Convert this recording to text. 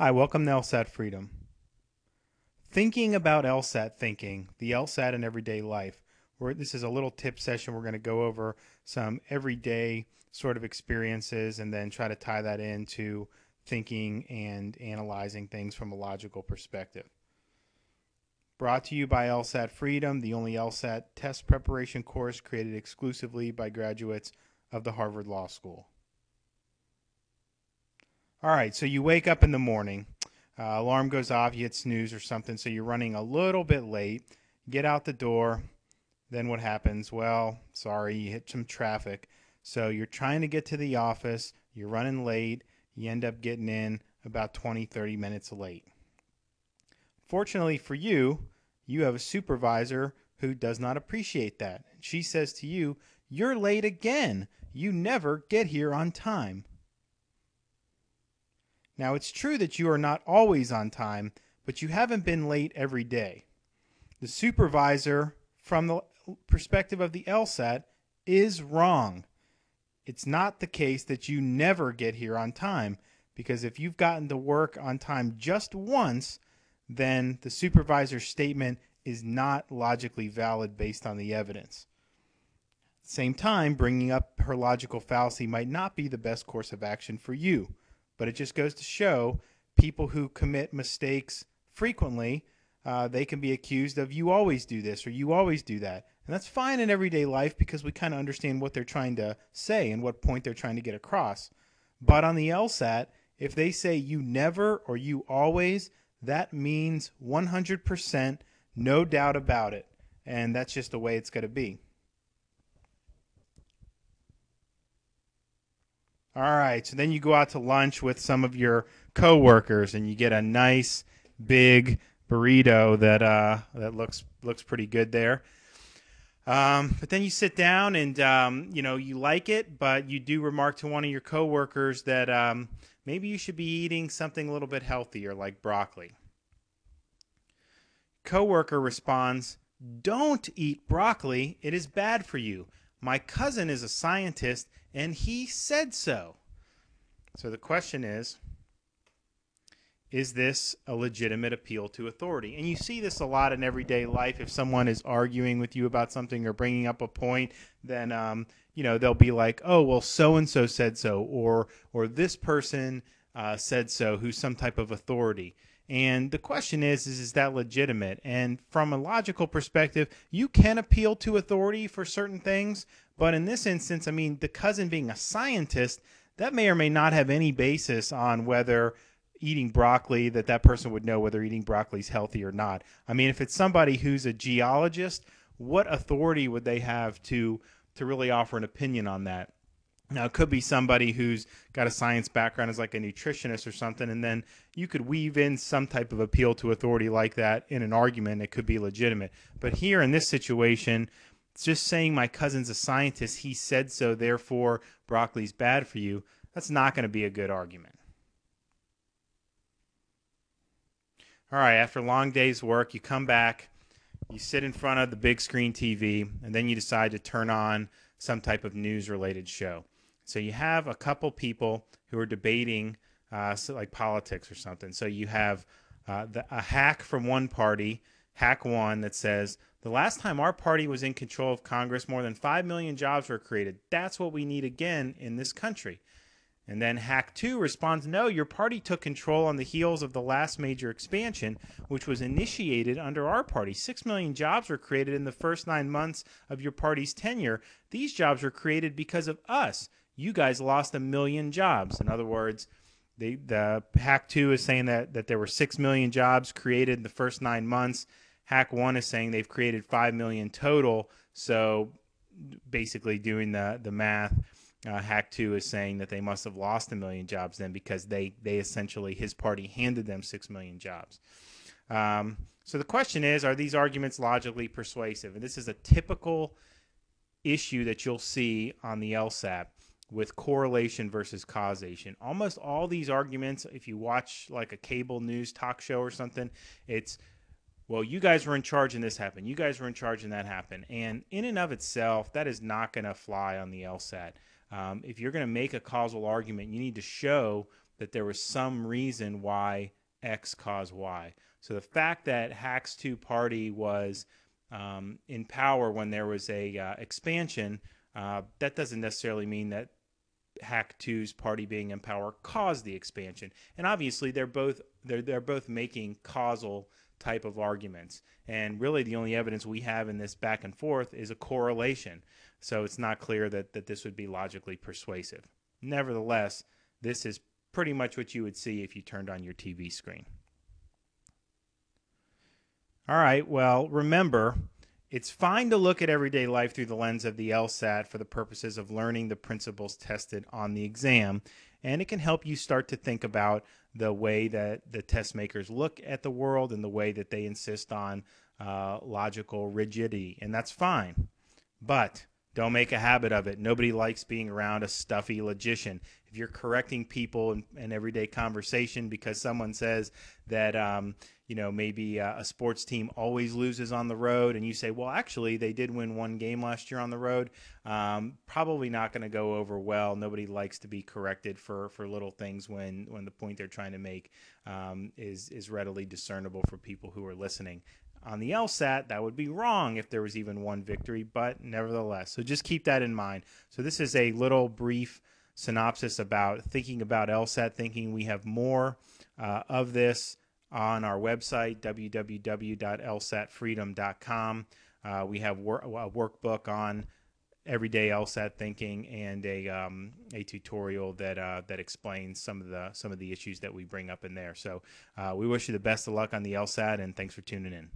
Hi, welcome to LSAT Freedom. Thinking about LSAT thinking, the LSAT in everyday life. This is a little tip session. We're going to go over some everyday sort of experiences and then try to tie that into thinking and analyzing things from a logical perspective. Brought to you by LSAT Freedom, the only LSAT test preparation course created exclusively by graduates of the Harvard Law School. All right, so you wake up in the morning, alarm goes off, you hit snooze or something, so you're running a little bit late, get out the door, then what happens? Well, sorry, you hit some traffic, so you're trying to get to the office, you're running late, you end up getting in about 20-30 minutes late. Fortunately for you, you have a supervisor who does not appreciate that. She says to you, "You're late again. You never get here on time." Now, it's true that you are not always on time, but you haven't been late every day. The supervisor, from the perspective of the LSAT, is wrong. It's not the case that you never get here on time, because if you've gotten to work on time just once, then the supervisor's statement is not logically valid based on the evidence. At the same time, bringing up her logical fallacy might not be the best course of action for you. But it just goes to show people who commit mistakes frequently, they can be accused of "you always do this" or "you always do that." And that's fine in everyday life because we kind of understand what they're trying to say and what point they're trying to get across. But on the LSAT, if they say "you never" or "you always," that means 100%, no doubt about it. And that's just the way it's going to be. All right, so then you go out to lunch with some of your coworkers, and you get a nice big burrito that looks pretty good there. But then you sit down, and you like it, but you do remark to one of your coworkers that maybe you should be eating something a little bit healthier, like broccoli. Coworker responds, "Don't eat broccoli. It is bad for you. My cousin is a scientist, and he said so." So the question is this a legitimate appeal to authority? And you see this a lot in everyday life. If someone is arguing with you about something or bringing up a point, then they'll be like, "Oh, well, so-and-so said so," or "this person said so," who's some type of authority. And the question is that legitimate? And from a logical perspective, you can appeal to authority for certain things. But in this instance, I mean, the cousin being a scientist, that may or may not have any basis on whether eating broccoli, that person would know whether eating broccoli is healthy or not. I mean, if it's somebody who's a geologist, what authority would they have to really offer an opinion on that? Now, it could be somebody who's got a science background as like a nutritionist or something, and then you could weave in some type of appeal to authority like that in an argument. It could be legitimate. But here in this situation, it's just saying my cousin's a scientist, he said so, therefore broccoli's bad for you. That's not going to be a good argument. All right, after a long day's work, you come back, you sit in front of the big screen TV, and then you decide to turn on some type of news-related show. So you have a couple people who are debating like politics or something. So you have a hack from one party, Hack 1, that says, "The last time our party was in control of Congress, more than 5 million jobs were created. That's what we need again in this country." And then Hack 2 responds, "No, your party took control on the heels of the last major expansion, which was initiated under our party. 6 million jobs were created in the first 9 months of your party's tenure. These jobs were created because of us. You guys lost 1 million jobs." In other words, the Hack 2 is saying that there were 6 million jobs created in the first 9 months. Hack 1 is saying they've created 5 million total. So basically doing the math, Hack 2 is saying that they must have lost 1 million jobs then, because they essentially, his party handed them 6 million jobs. So the question is, are these arguments logically persuasive? And this is a typical issue that you'll see on the LSAT with correlation versus causation. Almost all these arguments, if you watch like a cable news talk show or something, it's, "Well, you guys were in charge and this happened. You guys were in charge and that happened." And in and of itself, that is not going to fly on the LSAT. If you're going to make a causal argument, you need to show that there was some reason why X caused Y. So the fact that Hack's two party was in power when there was a expansion, that doesn't necessarily mean that Hack 2's party being in power caused the expansion. And obviously they're both making causal type of arguments. And really the only evidence we have in this back and forth is a correlation. So it's not clear that this would be logically persuasive. Nevertheless, this is pretty much what you would see if you turned on your TV screen. All right, well, remember, it's fine to look at everyday life through the lens of the LSAT for the purposes of learning the principles tested on the exam, and it can help you start to think about the way that the test makers look at the world and the way that they insist on logical rigidity, and that's fine. But don't make a habit of it. Nobody likes being around a stuffy logician. If you're correcting people in everyday conversation because someone says that maybe a sports team always loses on the road, and you say, well, actually, they did win one game last year on the road, probably not going to go over well. Nobody likes to be corrected for little things when the point they're trying to make is readily discernible for people who are listening. On the LSAT, that would be wrong if there was even one victory, but nevertheless. So just keep that in mind. So this is a little brief synopsis about thinking about LSAT thinking. We have more of this on our website, www.lsatfreedom.com. We have a workbook on everyday LSAT thinking and a tutorial that explains some of the issues that we bring up in there. So we wish you the best of luck on the LSAT, and thanks for tuning in.